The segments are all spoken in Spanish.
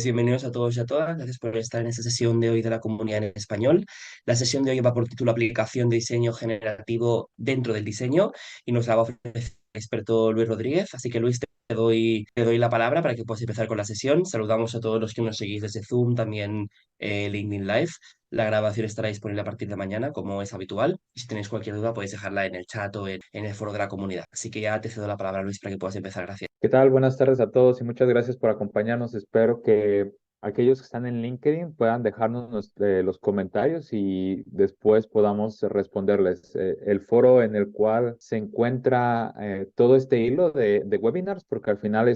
Bienvenidos a todos y a todas. Gracias por estar en esta sesión de hoy de la comunidad en español. La sesión de hoy va por título Aplicación de diseño generativo dentro del diseño y nos la va a ofrecer el experto Luis Rodríguez. Así que Luis, te doy la palabra para que puedas empezar con la sesión. Saludamos a todos los que nos seguís desde Zoom, también LinkedIn Live. La grabación estará disponible a partir de mañana, como es habitual. Y si tenéis cualquier duda, podéis dejarla en el chat o en el foro de la comunidad. Así que ya te cedo la palabra, Luis, para que puedas empezar. Gracias. ¿Qué tal? Buenas tardes a todos y muchas gracias por acompañarnos. Espero que aquellos que están en LinkedIn puedan dejarnos los comentarios y después podamos responderles. El foro en el cual se encuentra todo este hilo de webinars, porque al final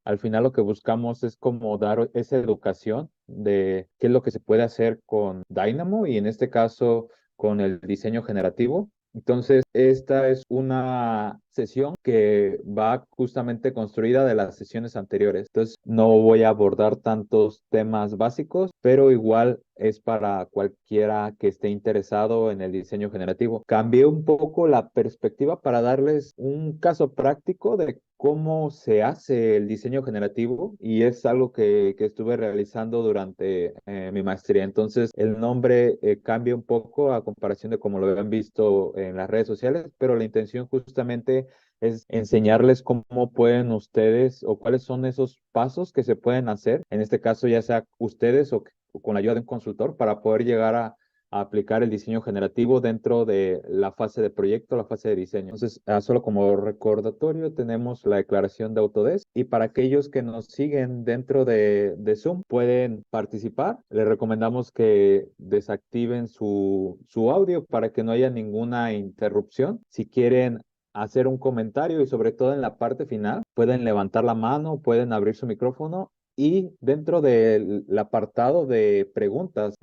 al final lo que buscamos es como dar esa educación de qué es lo que se puede hacer con Dynamo y en este caso con el diseño generativo. Entonces, esta es una sesión que va justamente construida de las sesiones anteriores. Entonces, no voy a abordar tantos temas básicos, pero igual es para cualquiera que esté interesado en el diseño generativo. Cambié un poco la perspectiva para darles un caso práctico de cómo se hace el diseño generativo y es algo que estuve realizando durante mi maestría. Entonces, el nombre cambia un poco a comparación de como lo habían visto en las redes sociales, pero la intención justamente es enseñarles cómo pueden ustedes o cuáles son esos pasos que se pueden hacer, en este caso ya sea ustedes o con la ayuda de un consultor para poder llegar a aplicar el diseño generativo dentro de la fase de proyecto, la fase de diseño. Entonces, solo como recordatorio, tenemos la declaración de Autodesk y para aquellos que nos siguen dentro de Zoom, pueden participar. Les recomendamos que desactiven su audio para que no haya ninguna interrupción. Si quieren hacer un comentario y sobre todo en la parte final, pueden levantar la mano, pueden abrir su micrófono y dentro del apartado de preguntas,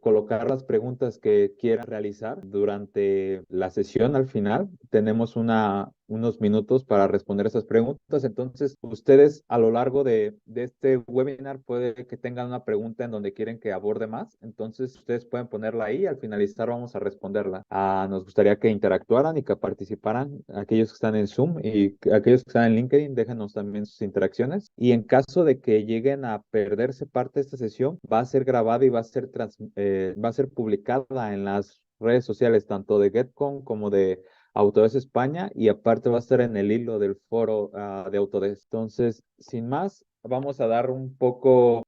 colocar las preguntas que quieran realizar durante la sesión al final. Tenemos unos minutos para responder esas preguntas. Entonces, ustedes a lo largo de este webinar puede que tengan una pregunta en donde quieren que aborde más. Entonces, ustedes pueden ponerla ahí. Al finalizar vamos a responderla. Nos gustaría que interactuaran y que participaran aquellos que están en Zoom y aquellos que están en LinkedIn, déjenos también sus interacciones. Y en caso de que lleguen a perderse parte de esta sesión, va a ser grabada y va a ser publicada en las redes sociales, tanto de GetCon como de Autodesk España, y aparte va a estar en el hilo del foro de Autodesk. Entonces, sin más, vamos a dar un poco,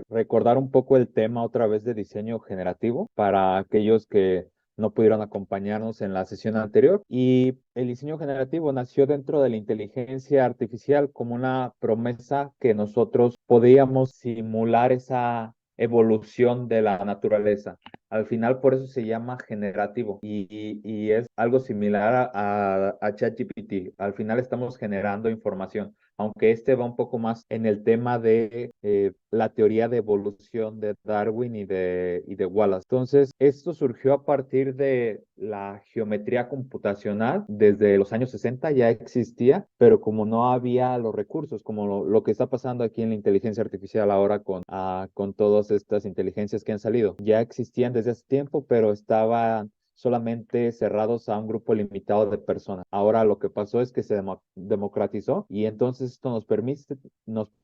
recordar un poco el tema otra vez de diseño generativo para aquellos que no pudieron acompañarnos en la sesión anterior. Y el diseño generativo nació dentro de la inteligencia artificial como una promesa que nosotros podíamos simular esa evolución de la naturaleza. Al final, por eso se llama generativo y es algo similar a ChatGPT. Al final estamos generando información, aunque este va un poco más en el tema de la teoría de evolución de Darwin y de Wallace. Entonces, esto surgió a partir de la geometría computacional. Desde los años 60 ya existía, pero como no había los recursos, como lo que está pasando aquí en la inteligencia artificial ahora con todas estas inteligencias que han salido, ya existían desde hace tiempo, pero estaban solamente cerrados a un grupo limitado de personas. Ahora lo que pasó es que se democratizó y entonces esto nos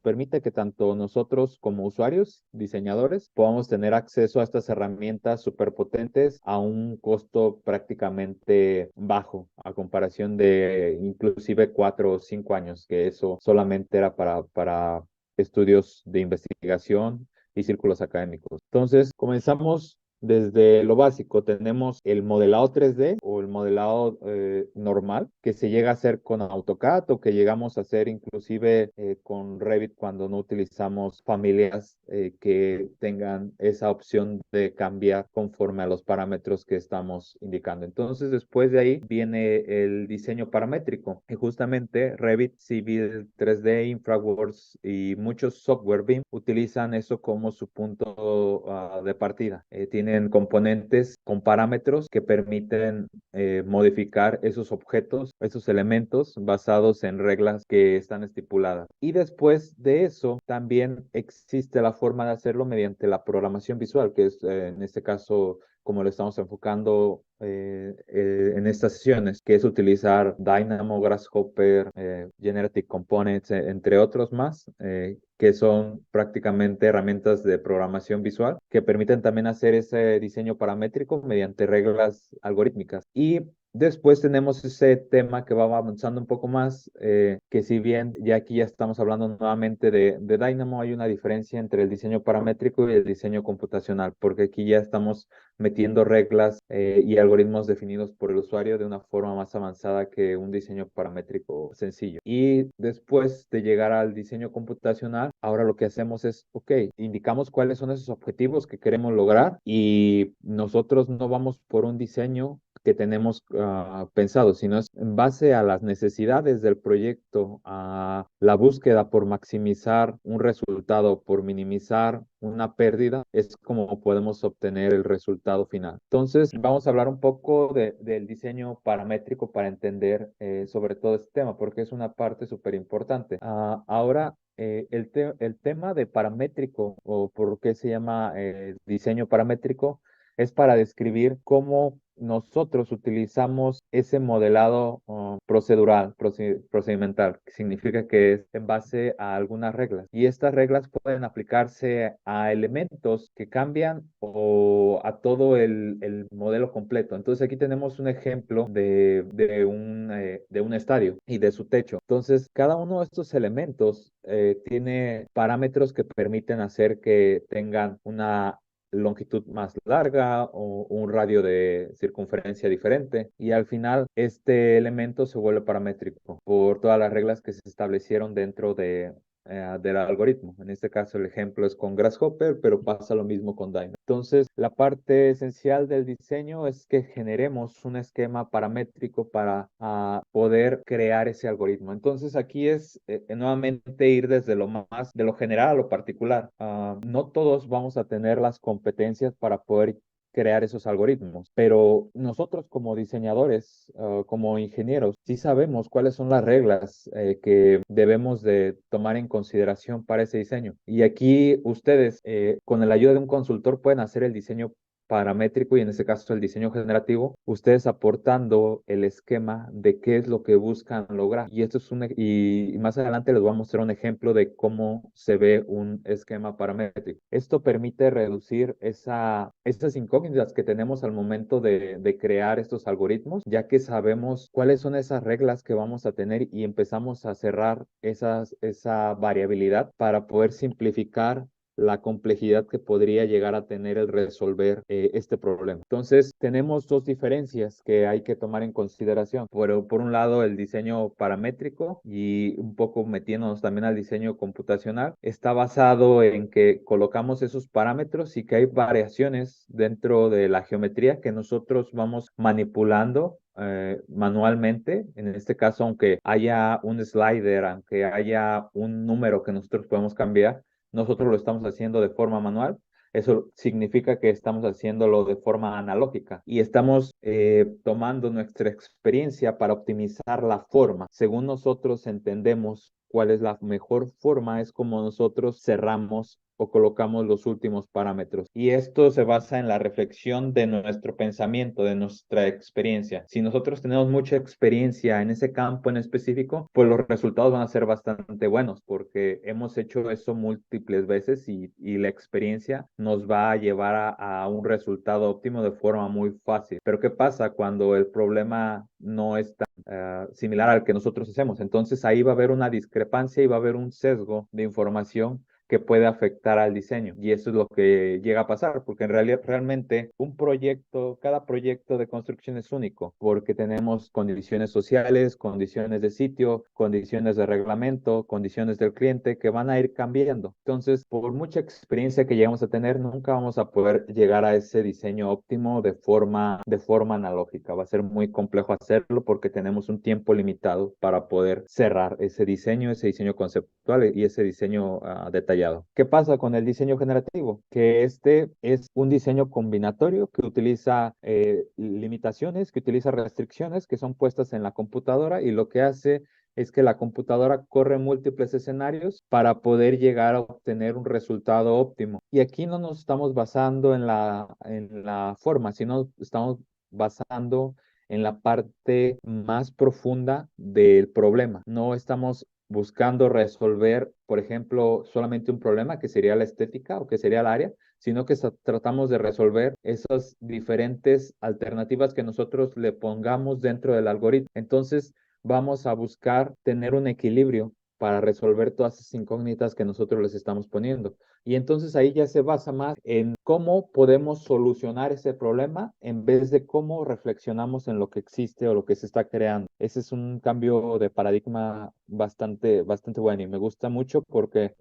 permite que tanto nosotros como usuarios, diseñadores, podamos tener acceso a estas herramientas superpotentes a un costo prácticamente bajo a comparación de inclusive 4 o 5 años, que eso solamente era para estudios de investigación y círculos académicos. Entonces, comenzamos desde lo básico. Tenemos el modelado 3D o el modelado normal que se llega a hacer con AutoCAD o que llegamos a hacer inclusive con Revit cuando no utilizamos familias que tengan esa opción de cambiar conforme a los parámetros que estamos indicando. Entonces, después de ahí viene el diseño paramétrico y justamente Revit, Civil 3D, InfraWorks y muchos software BIM utilizan eso como su punto de partida. Tienen componentes con parámetros que permiten modificar esos objetos, esos elementos basados en reglas que están estipuladas. Y después de eso, también existe la forma de hacerlo mediante la programación visual, que es en este caso como lo estamos enfocando en estas sesiones, que es utilizar Dynamo, Grasshopper, Generative Components, entre otros más, que son prácticamente herramientas de programación visual que permiten también hacer ese diseño paramétrico mediante reglas algorítmicas. Y después tenemos ese tema que va avanzando un poco más, que si bien ya aquí ya estamos hablando nuevamente de Dynamo, hay una diferencia entre el diseño paramétrico y el diseño computacional, porque aquí ya estamos metiendo reglas y algoritmos definidos por el usuario de una forma más avanzada que un diseño paramétrico sencillo. Y después de llegar al diseño computacional, ahora lo que hacemos es, ok, indicamos cuáles son esos objetivos que queremos lograr y nosotros no vamos por un diseño que tenemos pensado, sino es en base a las necesidades del proyecto, a la búsqueda por maximizar un resultado, por minimizar una pérdida, es como podemos obtener el resultado final. Entonces, vamos a hablar un poco del diseño paramétrico para entender sobre todo este tema, porque es una parte súper importante. Ahora, el tema de paramétrico, o por qué se llama diseño paramétrico, es para describir cómo nosotros utilizamos ese modelado procedural, procedimental, que significa que es en base a algunas reglas. Y estas reglas pueden aplicarse a elementos que cambian o a todo el modelo completo. Entonces aquí tenemos un ejemplo de un estadio y de su techo. Entonces, cada uno de estos elementos tiene parámetros que permiten hacer que tengan una longitud más larga o un radio de circunferencia diferente y al final este elemento se vuelve paramétrico por todas las reglas que se establecieron dentro del algoritmo. En este caso el ejemplo es con Grasshopper, pero pasa lo mismo con Dynamo. Entonces, la parte esencial del diseño es que generemos un esquema paramétrico para poder crear ese algoritmo. Entonces, aquí es nuevamente ir desde lo más de lo general a lo particular. No todos vamos a tener las competencias para poder crear esos algoritmos, pero nosotros como diseñadores, como ingenieros, sí sabemos cuáles son las reglas que debemos de tomar en consideración para ese diseño. Y aquí ustedes, con la ayuda de un consultor, pueden hacer el diseño paramétrico y en este caso el diseño generativo, ustedes aportando el esquema de qué es lo que buscan lograr. Y esto es y más adelante les voy a mostrar un ejemplo de cómo se ve un esquema paramétrico. Esto permite reducir esas incógnitas que tenemos al momento de crear estos algoritmos, ya que sabemos cuáles son esas reglas que vamos a tener y empezamos a cerrar esa variabilidad para poder simplificar la complejidad que podría llegar a tener el resolver este problema. Entonces, tenemos dos diferencias que hay que tomar en consideración. Por un lado, el diseño paramétrico y un poco metiéndonos también al diseño computacional, está basado en que colocamos esos parámetros y que hay variaciones dentro de la geometría que nosotros vamos manipulando manualmente. En este caso, aunque haya un slider, aunque haya un número que nosotros podemos cambiar, nosotros lo estamos haciendo de forma manual. Eso significa que estamos haciéndolo de forma analógica y estamos tomando nuestra experiencia para optimizar la forma. Según nosotros entendemos cuál es la mejor forma, es como nosotros cerramos o colocamos los últimos parámetros. Y esto se basa en la reflexión de nuestro pensamiento, de nuestra experiencia. Si nosotros tenemos mucha experiencia en ese campo en específico, pues los resultados van a ser bastante buenos porque hemos hecho eso múltiples veces y la experiencia nos va a llevar a un resultado óptimo de forma muy fácil. Pero ¿qué pasa cuando el problema no es tan similar al que nosotros hacemos? Entonces ahí va a haber una discrepancia y va a haber un sesgo de información que puede afectar al diseño. Y eso es lo que llega a pasar, porque en realidad realmente cada proyecto de construcción es único, porque tenemos condiciones sociales, condiciones de sitio, condiciones de reglamento, condiciones del cliente que van a ir cambiando. Entonces, por mucha experiencia que llegamos a tener, nunca vamos a poder llegar a ese diseño óptimo de forma analógica. Va a ser muy complejo hacerlo porque tenemos un tiempo limitado para poder cerrar ese diseño conceptual y ese diseño detallado. ¿Qué pasa con el diseño generativo? Que este es un diseño combinatorio que utiliza limitaciones, que utiliza restricciones que son puestas en la computadora y lo que hace es que la computadora corre múltiples escenarios para poder llegar a obtener un resultado óptimo. Y aquí no nos estamos basando en la forma, sino estamos basando en la parte más profunda del problema. No estamos buscando resolver, por ejemplo, solamente un problema que sería la estética o que sería el área, sino que tratamos de resolver esas diferentes alternativas que nosotros le pongamos dentro del algoritmo. Entonces, vamos a buscar tener un equilibrio para resolver todas esas incógnitas que nosotros les estamos poniendo. Y entonces ahí ya se basa más en cómo podemos solucionar ese problema en vez de cómo reflexionamos en lo que existe o lo que se está creando. Ese es un cambio de paradigma bastante bueno y me gusta mucho porque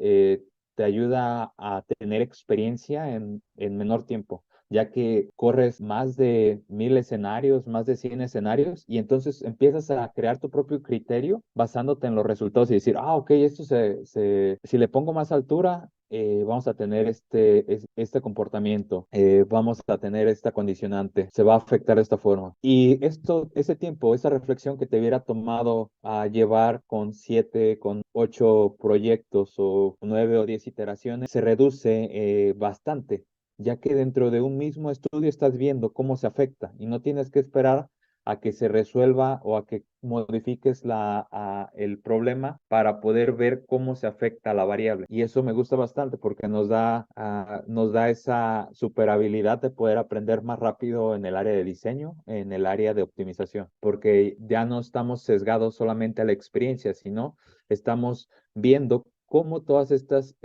te ayuda a tener experiencia en menor tiempo, ya que corres más de 1000 escenarios, más de 100 escenarios, y entonces empiezas a crear tu propio criterio basándote en los resultados y decir, ah, ok, si le pongo más altura, vamos a tener este comportamiento, vamos a tener esta condicionante, se va a afectar de esta forma. Y ese tiempo, esa reflexión que te hubiera tomado a llevar con 7, con 8 proyectos o 9 o 10 iteraciones, se reduce bastante, ya que dentro de un mismo estudio estás viendo cómo se afecta y no tienes que esperar a que se resuelva o a que modifiques el problema para poder ver cómo se afecta la variable. Y eso me gusta bastante porque nos da esa super habilidad de poder aprender más rápido en el área de diseño, en el área de optimización, porque ya no estamos sesgados solamente a la experiencia, sino estamos viendo cómo todas estas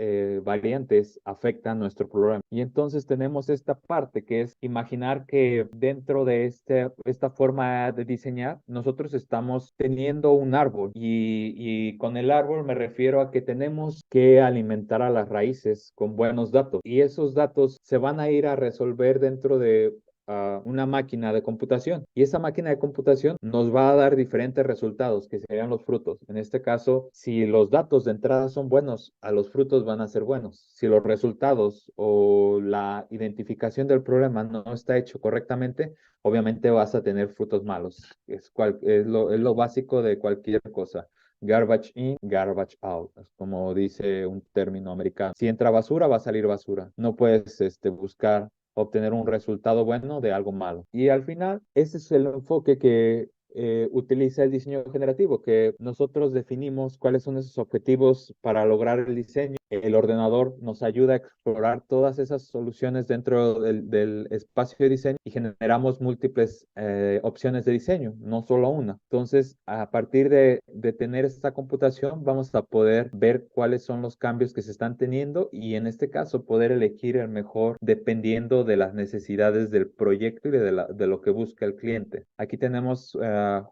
variantes afectan nuestro programa. Y entonces tenemos esta parte que es imaginar que dentro de esta forma de diseñar, nosotros estamos teniendo un árbol y con el árbol me refiero a que tenemos que alimentar a las raíces con buenos datos y esos datos se van a ir a resolver dentro de una máquina de computación y esa máquina de computación nos va a dar diferentes resultados que serían los frutos. En este caso, si los datos de entrada son buenos, a los frutos van a ser buenos. Si los resultados o la identificación del problema no está hecho correctamente, obviamente vas a tener frutos malos. Es lo básico de cualquier cosa. Garbage in, garbage out, es como dice un término americano. Si entra basura, va a salir basura. No puedes buscar obtener un resultado bueno de algo malo. Y al final, ese es el enfoque que utiliza el diseño generativo, que nosotros definimos cuáles son esos objetivos para lograr el diseño. El ordenador nos ayuda a explorar todas esas soluciones dentro del espacio de diseño y generamos múltiples opciones de diseño, no solo una. Entonces, a partir de tener esta computación, vamos a poder ver cuáles son los cambios que se están teniendo y en este caso poder elegir el mejor dependiendo de las necesidades del proyecto y de lo que busca el cliente. Aquí tenemos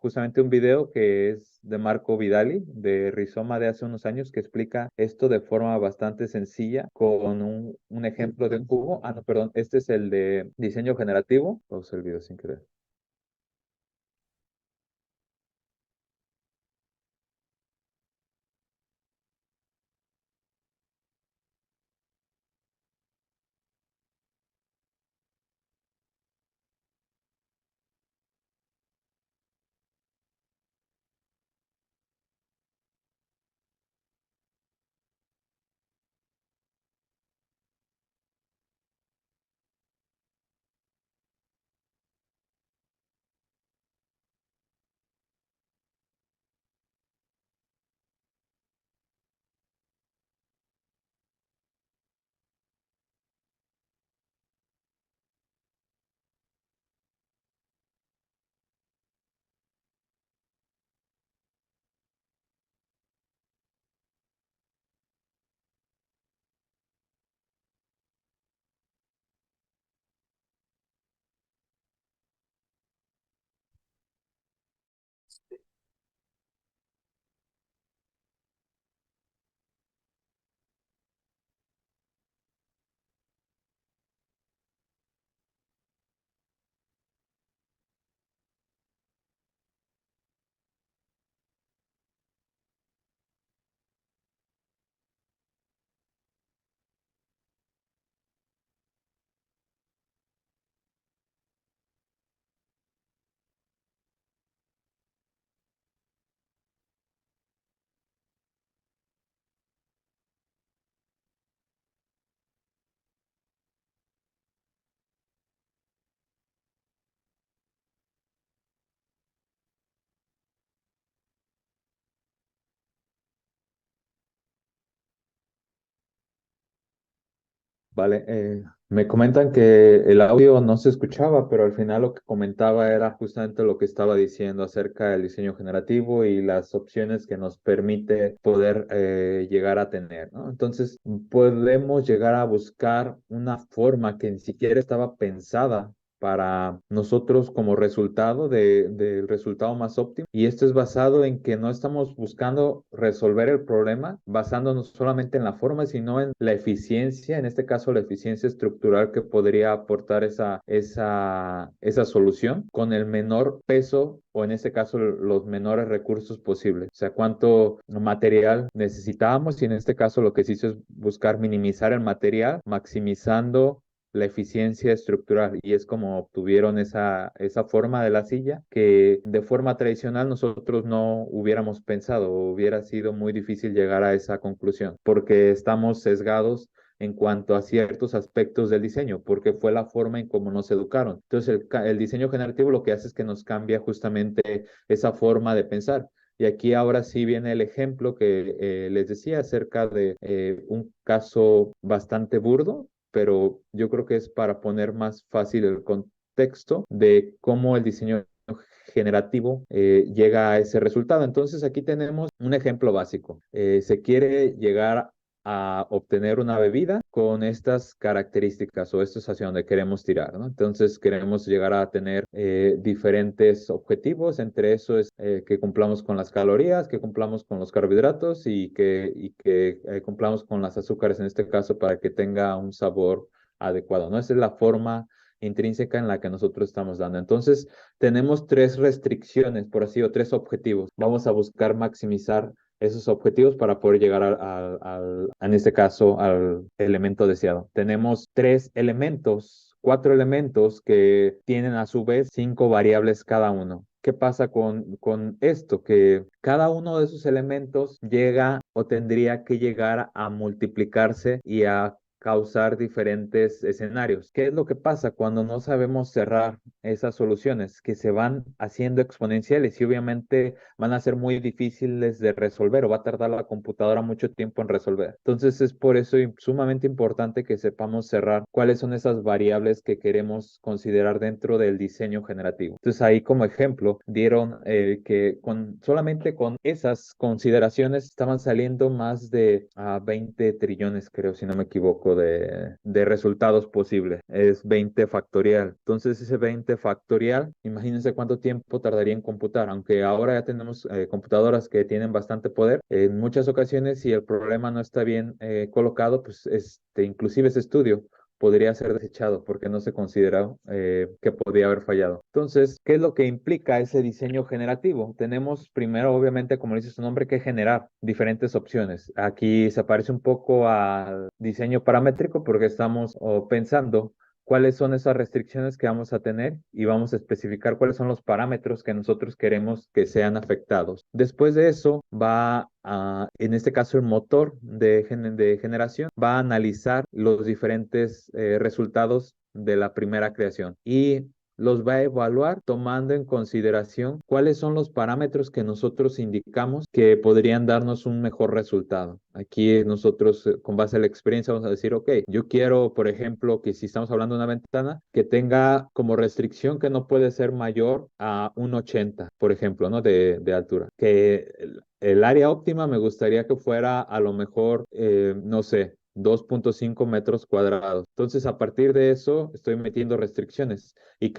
justamente un video que es de Marco Vidali, de Rizoma de hace unos años, que explica esto de forma bastante sencilla con un ejemplo de un cubo. Ah, no, perdón, este es el de diseño generativo. Pausa el video sin querer. Vale, me comentan que el audio no se escuchaba, pero al final lo que comentaba era justamente lo que estaba diciendo acerca del diseño generativo y las opciones que nos permite poder llegar a tener, ¿no? Entonces, podemos llegar a buscar una forma que ni siquiera estaba pensada para nosotros como resultado del resultado más óptimo. Y esto es basado en que no estamos buscando resolver el problema basándonos solamente en la forma, sino en la eficiencia, en este caso la eficiencia estructural que podría aportar esa solución con el menor peso o en este caso los menores recursos posibles. O sea, cuánto material necesitábamos y en este caso lo que se hizo es buscar minimizar el material, maximizando la eficiencia estructural y es como obtuvieron esa forma de la silla que de forma tradicional nosotros no hubiéramos pensado o hubiera sido muy difícil llegar a esa conclusión porque estamos sesgados en cuanto a ciertos aspectos del diseño, porque fue la forma en cómo nos educaron. Entonces, el diseño generativo lo que hace es que nos cambia justamente esa forma de pensar. Y aquí ahora sí viene el ejemplo que les decía acerca de un caso bastante burdo, pero yo creo que es para poner más fácil el contexto de cómo el diseño generativo llega a ese resultado. Entonces aquí tenemos un ejemplo básico. Se quiere llegar a obtener una bebida con estas características o esto es hacia donde queremos tirar, ¿no? Entonces queremos llegar a tener diferentes objetivos, entre eso es que cumplamos con las calorías, que cumplamos con los carbohidratos y que cumplamos con las azúcares en este caso para que tenga un sabor adecuado, ¿no? Esa es la forma intrínseca en la que nosotros estamos dando. Entonces, tenemos tres restricciones, por así, o tres objetivos. Vamos a buscar maximizar esos objetivos para poder llegar en este caso, al elemento deseado. Tenemos tres elementos, cuatro elementos que tienen a su vez cinco variables cada uno. ¿Qué pasa con esto? Que cada uno de esos elementos llega o tendría que llegar a multiplicarse y a causar diferentes escenarios. ¿Qué es lo que pasa cuando no sabemos cerrar esas soluciones que se van haciendo exponenciales y obviamente van a ser muy difíciles de resolver o va a tardar la computadora mucho tiempo en resolver? Entonces es por eso sumamente importante que sepamos cerrar cuáles son esas variables que queremos considerar dentro del diseño generativo. Entonces ahí como ejemplo dieron que solamente con esas consideraciones estaban saliendo más de 20 trillones, creo, si no me equivoco, de resultados posibles. Es 20 factorial. Entonces ese 20 factorial, imagínense cuánto tiempo tardaría en computar, aunque ahora ya tenemos computadoras que tienen bastante poder. En muchas ocasiones, si el problema no está bien colocado, pues inclusive ese estudio podría ser desechado porque no se considera que podría haber fallado. Entonces, ¿qué es lo que implica ese diseño generativo? Tenemos primero, obviamente, como dice su nombre, que generar diferentes opciones. Aquí se parece un poco al diseño paramétrico porque estamos pensando cuáles son esas restricciones que vamos a tener y vamos a especificar cuáles son los parámetros que nosotros queremos que sean afectados. Después de eso, en este caso, el motor de generación va a analizar los diferentes resultados de la primera creación y los va a evaluar tomando en consideración cuáles son los parámetros que nosotros indicamos que podrían darnos un mejor resultado. Aquí nosotros, con base a la experiencia, vamos a decir, ok, yo quiero, por ejemplo, que si estamos hablando de una ventana, que tenga como restricción que no puede ser mayor a 1,80, por ejemplo, ¿no? De altura. Que el área óptima me gustaría que fuera a lo mejor, no sé, 2,5 metros cuadrados. Entonces, a partir de eso, estoy metiendo restricciones y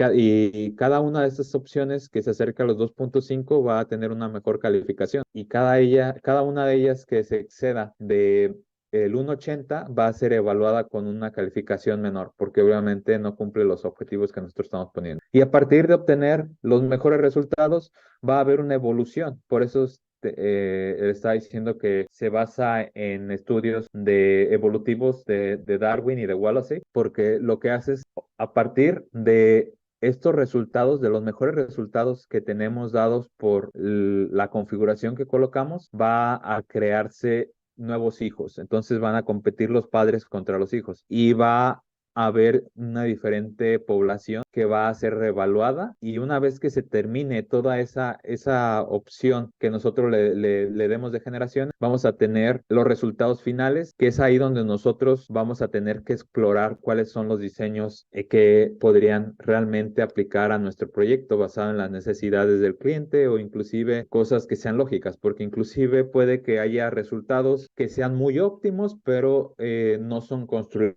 cada una de estas opciones que se acerca a los 2,5 va a tener una mejor calificación y cada una de ellas que se exceda de el 1,80 va a ser evaluada con una calificación menor, porque obviamente no cumple los objetivos que nosotros estamos poniendo. Y a partir de obtener los mejores resultados, va a haber una evolución. Por eso está diciendo que se basa en estudios evolutivos de Darwin y de Wallace, porque lo que hace es, a partir de estos resultados, de los mejores resultados que tenemos dados por la configuración que colocamos, va a crearse nuevos hijos. Entonces van a competir los padres contra los hijos y va a haber una diferente población que va a ser reevaluada, y una vez que se termine toda esa opción que nosotros le demos de generación, vamos a tener los resultados finales, que es ahí donde nosotros vamos a tener que explorar cuáles son los diseños que podrían realmente aplicar a nuestro proyecto basado en las necesidades del cliente, o inclusive cosas que sean lógicas, porque inclusive puede que haya resultados que sean muy óptimos, pero no son construidos,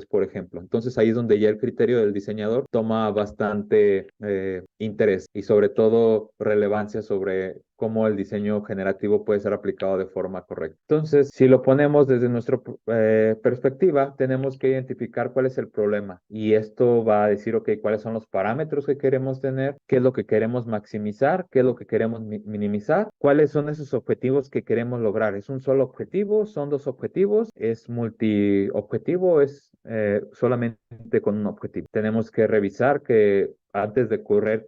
por ejemplo. Entonces ahí es donde ya el criterio del diseñador toma bastante interés, y sobre todo relevancia sobre cómo el diseño generativo puede ser aplicado de forma correcta. Entonces, si lo ponemos desde nuestra perspectiva, tenemos que identificar cuál es el problema, y esto va a decir, ok, cuáles son los parámetros que queremos tener, qué es lo que queremos maximizar, qué es lo que queremos minimizar, cuáles son esos objetivos que queremos lograr. ¿Es un solo objetivo? ¿Son dos objetivos? ¿Es multiobjetivo? ¿Es solamente con un objetivo? Tenemos que revisar que antes de correr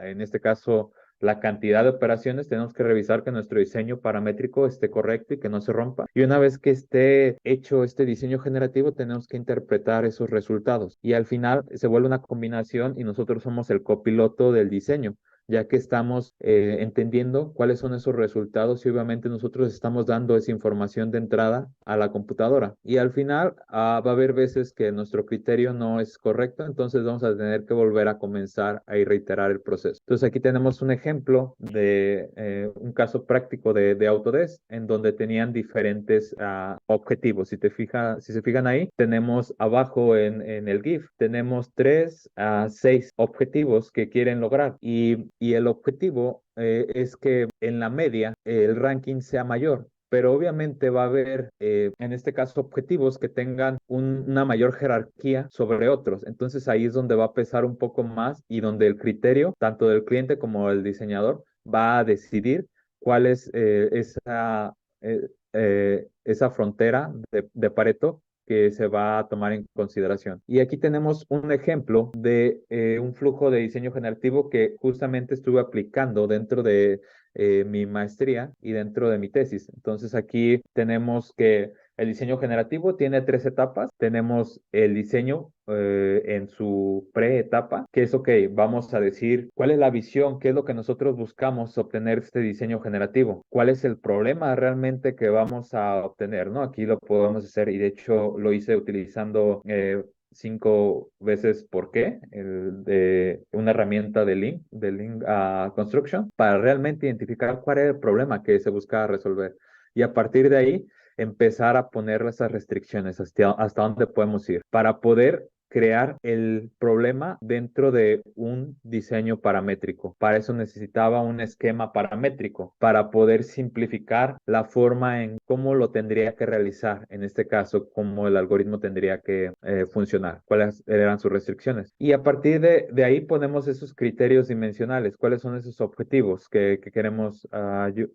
en este caso, la cantidad de operaciones, tenemos que revisar que nuestro diseño paramétrico esté correcto y que no se rompa. Y una vez que esté hecho este diseño generativo, tenemos que interpretar esos resultados. Y al final se vuelve una combinación, y nosotros somos el copiloto del diseño, ya que estamos entendiendo cuáles son esos resultados, y obviamente nosotros estamos dando esa información de entrada a la computadora. Y al final va a haber veces que nuestro criterio no es correcto, entonces vamos a tener que volver a comenzar a reiterar el proceso. Entonces aquí tenemos un ejemplo de un caso práctico de Autodesk, en donde tenían diferentes objetivos. Si se fijan ahí, tenemos abajo en el GIF, tenemos 3 a 6 objetivos que quieren lograr, y el objetivo es que en la media el ranking sea mayor. Pero obviamente va a haber, en este caso, objetivos que tengan una mayor jerarquía sobre otros. Entonces ahí es donde va a pesar un poco más, y donde el criterio, tanto del cliente como del diseñador, va a decidir cuál es esa frontera de Pareto que se va a tomar en consideración. Y aquí tenemos un ejemplo de un flujo de diseño generativo que justamente estuve aplicando dentro de mi maestría y dentro de mi tesis. Entonces aquí tenemos que el diseño generativo tiene 3 etapas. Tenemos el diseño en su pre-etapa, que es, ok, vamos a decir cuál es la visión, qué es lo que nosotros buscamos obtener este diseño generativo, cuál es el problema realmente que vamos a obtener, ¿no? Aquí lo podemos hacer, y de hecho lo hice utilizando 5 veces por qué, de una herramienta de Link Construction, para realmente identificar cuál era el problema que se buscaba resolver. Y a partir de ahí, empezar a poner esas restricciones, hasta dónde podemos ir, para poder crear el problema dentro de un diseño paramétrico. Para eso necesitaba un esquema paramétrico, para poder simplificar la forma en cómo lo tendría que realizar, en este caso, cómo el algoritmo tendría que funcionar, cuáles eran sus restricciones. Y a partir de ahí ponemos esos criterios dimensionales, cuáles son esos objetivos que queremos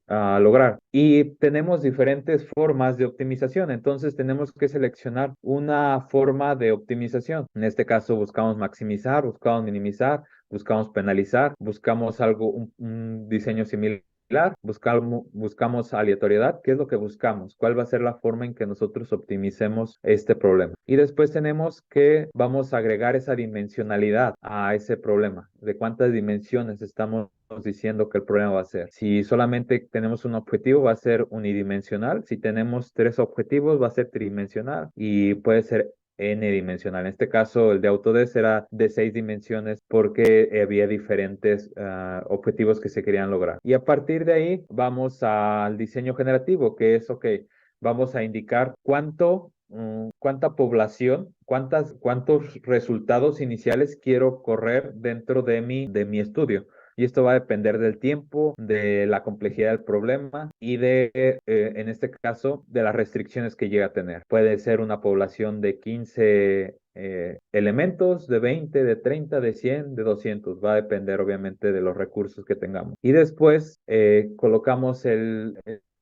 lograr. Y tenemos diferentes formas de optimización, entonces tenemos que seleccionar una forma de optimización. En este caso buscamos maximizar, buscamos minimizar, buscamos penalizar, buscamos un diseño similar. Buscamos aleatoriedad. ¿Qué es lo que buscamos? ¿Cuál va a ser la forma en que nosotros optimicemos este problema? Y después tenemos que vamos a agregar esa dimensionalidad a ese problema. ¿De cuántas dimensiones estamos diciendo que el problema va a ser? Si solamente tenemos un objetivo, va a ser unidimensional. Si tenemos 3 objetivos, va a ser tridimensional, y puede ser n-dimensional. En este caso, el de Autodesk era de 6 dimensiones, porque había diferentes objetivos que se querían lograr. Y a partir de ahí vamos al diseño generativo, que es, ok, vamos a indicar cuánta población, cuántos resultados iniciales quiero correr dentro de mi estudio. Y esto va a depender del tiempo, de la complejidad del problema, y en este caso, de las restricciones que llega a tener. Puede ser una población de 15 elementos, de 20, de 30, de 100, de 200. Va a depender obviamente de los recursos que tengamos. Y después colocamos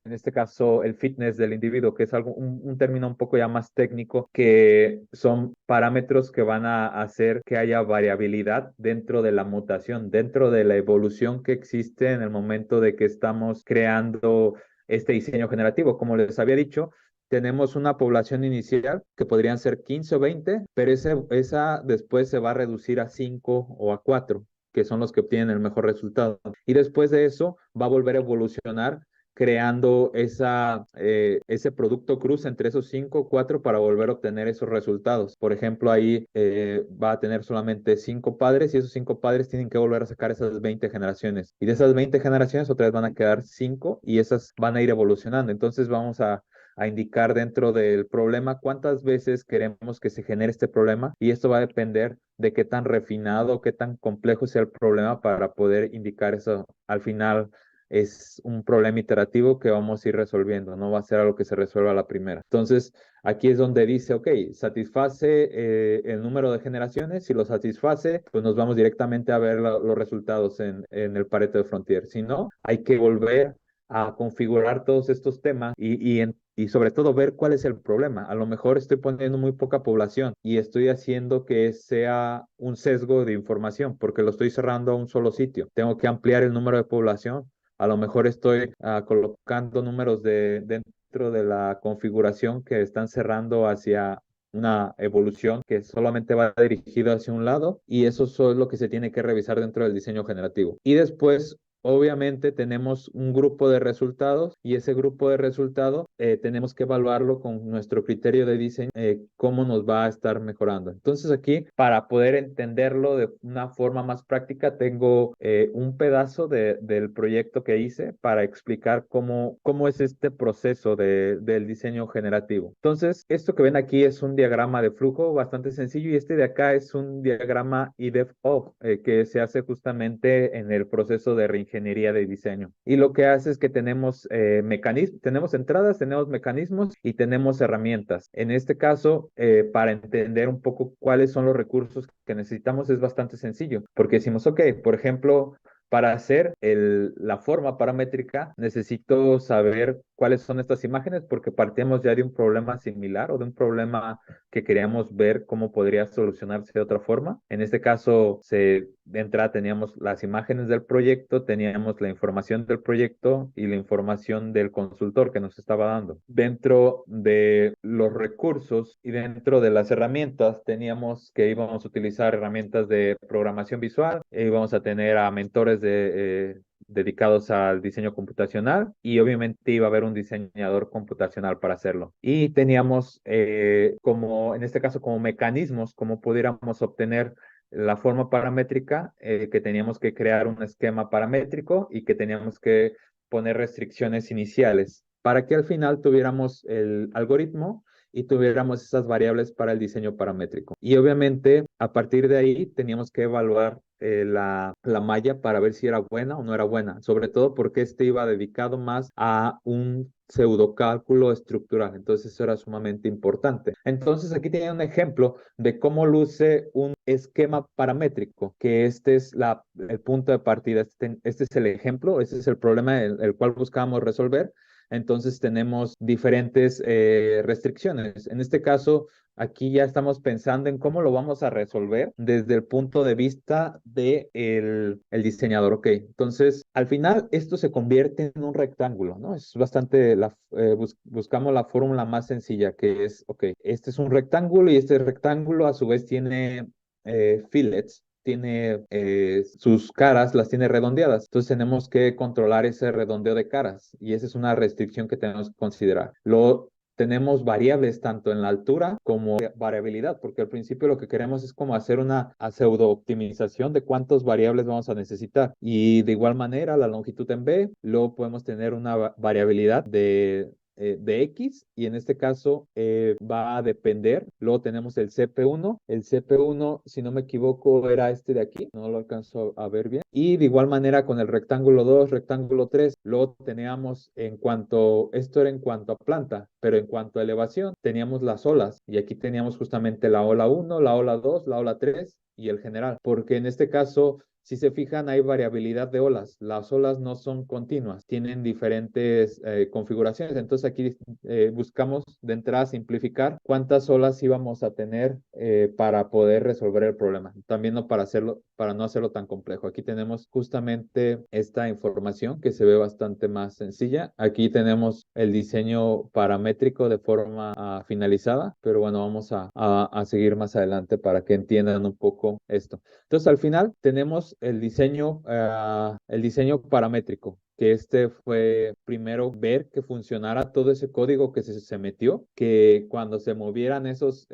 en este caso, el fitness del individuo, que es un término un poco ya más técnico, que son parámetros que van a hacer que haya variabilidad dentro de la mutación, dentro de la evolución que existe en el momento de que estamos creando este diseño generativo. Como les había dicho, tenemos una población inicial que podrían ser 15 o 20, pero esa después se va a reducir a 5 o a 4, que son los que obtienen el mejor resultado. Y después de eso va a volver a evolucionar creando ese producto cruz entre esos 5 o 4 para volver a obtener esos resultados. Por ejemplo, ahí va a tener solamente 5 padres y esos 5 padres tienen que volver a sacar esas 20 generaciones. Y de esas 20 generaciones, otra vez van a quedar 5 y esas van a ir evolucionando. Entonces vamos a indicar dentro del problema cuántas veces queremos que se genere este problema y esto va a depender de qué tan refinado, qué tan complejo sea el problema para poder indicar eso. Al final es un problema iterativo que vamos a ir resolviendo, no va a ser algo que se resuelva a la primera. Entonces, aquí es donde dice, ok, satisface el número de generaciones. Si lo satisface, pues nos vamos directamente a ver los resultados en el Pareto de Frontier. Si no, hay que volver a configurar todos estos temas y sobre todo ver cuál es el problema. A lo mejor estoy poniendo muy poca población y estoy haciendo que sea un sesgo de información porque lo estoy cerrando a un solo sitio. Tengo que ampliar el número de población. A lo mejor estoy colocando números dentro de la configuración que están cerrando hacia una evolución que solamente va dirigido hacia un lado y eso es lo que se tiene que revisar dentro del diseño generativo. Y después obviamente tenemos un grupo de resultados y ese grupo de resultados tenemos que evaluarlo con nuestro criterio de diseño, cómo nos va a estar mejorando. Entonces aquí, para poder entenderlo de una forma más práctica, tengo un pedazo del proyecto que hice para explicar cómo es este proceso del diseño generativo. Entonces, esto que ven aquí es un diagrama de flujo bastante sencillo y este de acá es un diagrama IDEF-OF que se hace justamente en el proceso de reingeniería de diseño. Y lo que hace es que tenemos mecanismos, tenemos entradas, tenemos mecanismos y tenemos herramientas. En este caso, para entender un poco cuáles son los recursos que necesitamos es bastante sencillo, porque decimos, ok, por ejemplo, para hacer la forma paramétrica, necesito saber cuáles son estas imágenes porque partimos ya de un problema similar o de un problema que queríamos ver cómo podría solucionarse de otra forma. En este caso, de entrada teníamos las imágenes del proyecto, teníamos la información del proyecto y la información del consultor que nos estaba dando. Dentro de los recursos y dentro de las herramientas, teníamos que íbamos a utilizar herramientas de programación visual, íbamos a tener a mentores dedicados al diseño computacional y obviamente iba a haber un diseñador computacional para hacerlo. Y teníamos como, en este caso, como mecanismos, como pudiéramos obtener la forma paramétrica, que teníamos que crear un esquema paramétrico y que teníamos que poner restricciones iniciales para que al final tuviéramos el algoritmo y tuviéramos esas variables para el diseño paramétrico. Y obviamente a partir de ahí teníamos que evaluar la malla para ver si era buena o no era buena, sobre todo porque este iba dedicado más a un pseudocálculo estructural, entonces eso era sumamente importante. Entonces aquí tiene un ejemplo de cómo luce un esquema paramétrico, que este es el punto de partida, este es el ejemplo, este es el problema el cual buscábamos resolver. Entonces tenemos diferentes restricciones. En este caso, aquí ya estamos pensando en cómo lo vamos a resolver desde el punto de vista del el diseñador. Ok, entonces al final esto se convierte en un rectángulo, ¿no? Es bastante, buscamos la fórmula más sencilla que es, ok, este es un rectángulo y este rectángulo a su vez tiene fillets, tiene sus caras, las tiene redondeadas. Entonces tenemos que controlar ese redondeo de caras y esa es una restricción que tenemos que considerar. Tenemos variables tanto en la altura como variabilidad, porque al principio lo que queremos es como hacer una pseudo optimización de cuántas variables vamos a necesitar. Y de igual manera, la longitud en B, luego podemos tener una variabilidad de X y en este caso va a depender. Luego tenemos el CP1. El CP1, si no me equivoco, era este de aquí. No lo alcanzo a ver bien. Y de igual manera con el rectángulo 2, rectángulo 3. Luego teníamos esto era en cuanto a planta, pero en cuanto a elevación, teníamos las olas. Y aquí teníamos justamente la ola 1, la ola 2, la ola 3 y el general. Porque en este caso Si se fijan, hay variabilidad de olas. Las olas no son continuas, tienen diferentes configuraciones. Entonces aquí buscamos de entrada simplificar cuántas olas íbamos a tener para poder resolver el problema. También no para no hacerlo tan complejo. Aquí tenemos justamente esta información que se ve bastante más sencilla. Aquí tenemos el diseño paramétrico de forma finalizada, pero bueno, vamos a seguir más adelante para que entiendan un poco esto. Entonces, al final tenemos el diseño paramétrico, que este fue primero ver que funcionara todo ese código que se metió, que cuando se movieran esas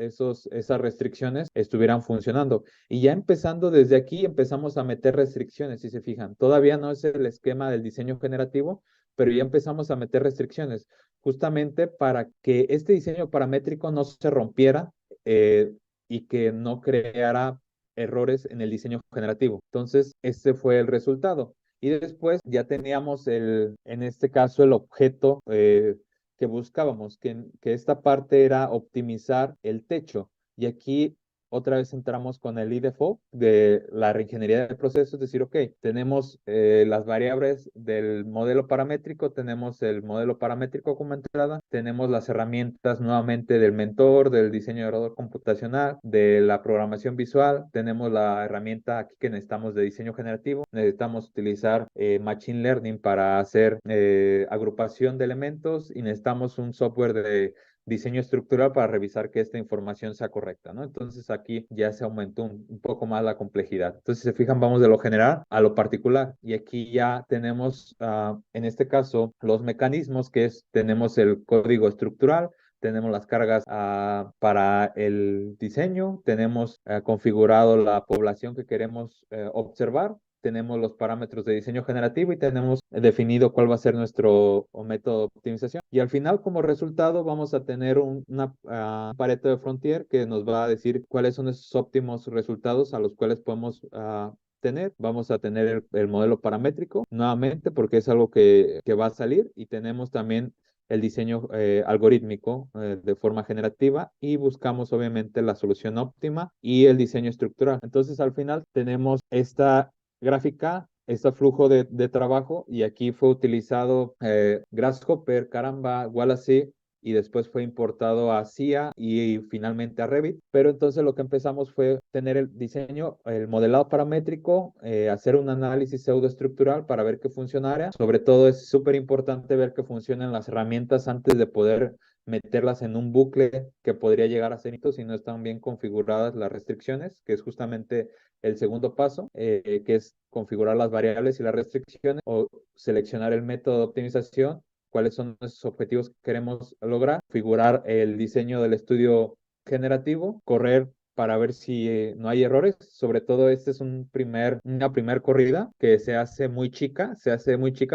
restricciones estuvieran funcionando. Y ya empezando desde aquí, empezamos a meter restricciones, si se fijan. Todavía no es el esquema del diseño generativo, pero ya empezamos a meter restricciones, justamente para que este diseño paramétrico no se rompiera y que no creara errores en el diseño generativo. Entonces, este fue el resultado. Y después ya teníamos en este caso, el objeto que buscábamos, que esta parte era optimizar el techo. Y aquí otra vez entramos con el IDFO de la reingeniería del proceso, es decir, ok, tenemos las variables del modelo paramétrico, tenemos el modelo paramétrico como entrada, tenemos las herramientas nuevamente del mentor, del diseño de error computacional, de la programación visual, tenemos la herramienta aquí que necesitamos de diseño generativo, necesitamos utilizar Machine Learning para hacer agrupación de elementos y necesitamos un software de diseño estructural para revisar que esta información sea correcta, ¿no? Entonces aquí ya se aumentó un poco más la complejidad. Entonces, si se fijan, vamos de lo general a lo particular. Y aquí ya tenemos, en este caso, los mecanismos tenemos el código estructural, tenemos las cargas para el diseño, tenemos configurado la población que queremos observar, tenemos los parámetros de diseño generativo y tenemos definido cuál va a ser nuestro método de optimización. Y al final, como resultado, vamos a tener un Pareto de Frontier que nos va a decir cuáles son esos óptimos resultados a los cuales podemos tener. Vamos a tener el modelo paramétrico nuevamente porque es algo que va a salir y tenemos también el diseño algorítmico de forma generativa y buscamos obviamente la solución óptima y el diseño estructural. Entonces al final tenemos esta gráfica, este flujo de trabajo y aquí fue utilizado Grasshopper, Caramba, Wallace y después fue importado a CIA y finalmente a Revit. Pero entonces lo que empezamos fue tener el diseño, el modelado paramétrico, hacer un análisis pseudoestructural para ver que funcionara. Sobre todo es súper importante ver que funcionan las herramientas antes de poder meterlas en un bucle que podría llegar a ser si no están bien configuradas las restricciones, que es justamente el segundo paso, que es configurar las variables y las restricciones o seleccionar el método de optimización, cuáles son esos objetivos que queremos lograr, configurar el diseño del estudio generativo, correr para ver si no hay errores. Sobre todo este es una primer corrida que se hace muy chica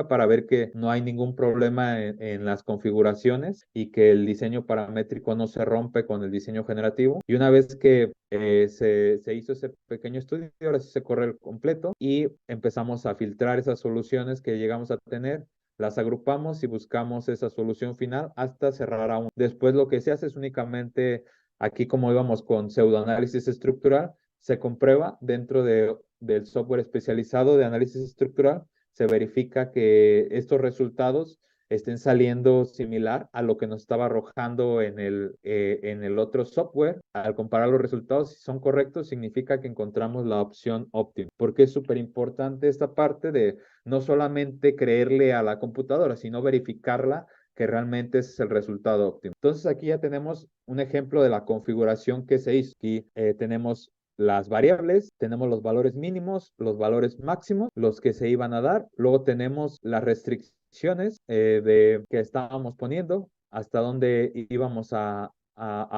para ver que no hay ningún problema en las configuraciones y que el diseño paramétrico no se rompe con el diseño generativo. Y una vez que se hizo ese pequeño estudio, ahora sí se corre el completo y empezamos a filtrar esas soluciones que llegamos a tener, las agrupamos y buscamos esa solución final hasta cerrar aún. Después lo que se hace es únicamente, aquí como íbamos con pseudoanálisis estructural, se comprueba dentro del software especializado de análisis estructural, se verifica que estos resultados estén saliendo similar a lo que nos estaba arrojando en el otro software. Al comparar los resultados, si son correctos, significa que encontramos la opción óptima. Porque es súper importante esta parte de no solamente creerle a la computadora, sino verificarla que realmente ese es el resultado óptimo. Entonces aquí ya tenemos un ejemplo de la configuración que se hizo. Aquí tenemos las variables, tenemos los valores mínimos, los valores máximos, los que se iban a dar, luego tenemos las restricciones que estábamos poniendo, hasta dónde íbamos a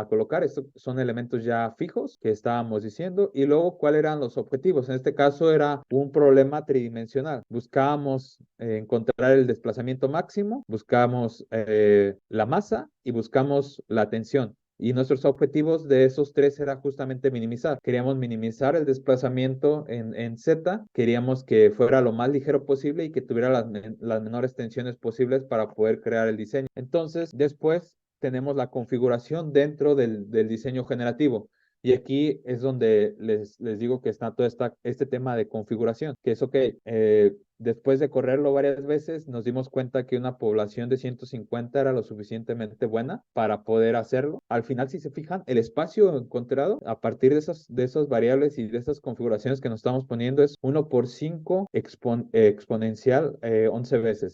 colocar. Estos son elementos ya fijos que estábamos diciendo. Y luego, ¿cuáles eran los objetivos? En este caso era un problema tridimensional. Buscábamos encontrar el desplazamiento máximo, buscamos la masa y buscamos la tensión. Y nuestros objetivos de esos tres era justamente minimizar. Queríamos minimizar el desplazamiento en Z, queríamos que fuera lo más ligero posible y que tuviera las menores tensiones posibles para poder crear el diseño. Entonces, después tenemos la configuración dentro del diseño generativo. Y aquí es donde les digo que está todo este tema de configuración, que es ok. Después de correrlo varias veces, nos dimos cuenta que una población de 150 era lo suficientemente buena para poder hacerlo. Al final, si se fijan, el espacio encontrado a partir de esas variables y de esas configuraciones que nos estamos poniendo es 1 por 5 exponencial 11 veces.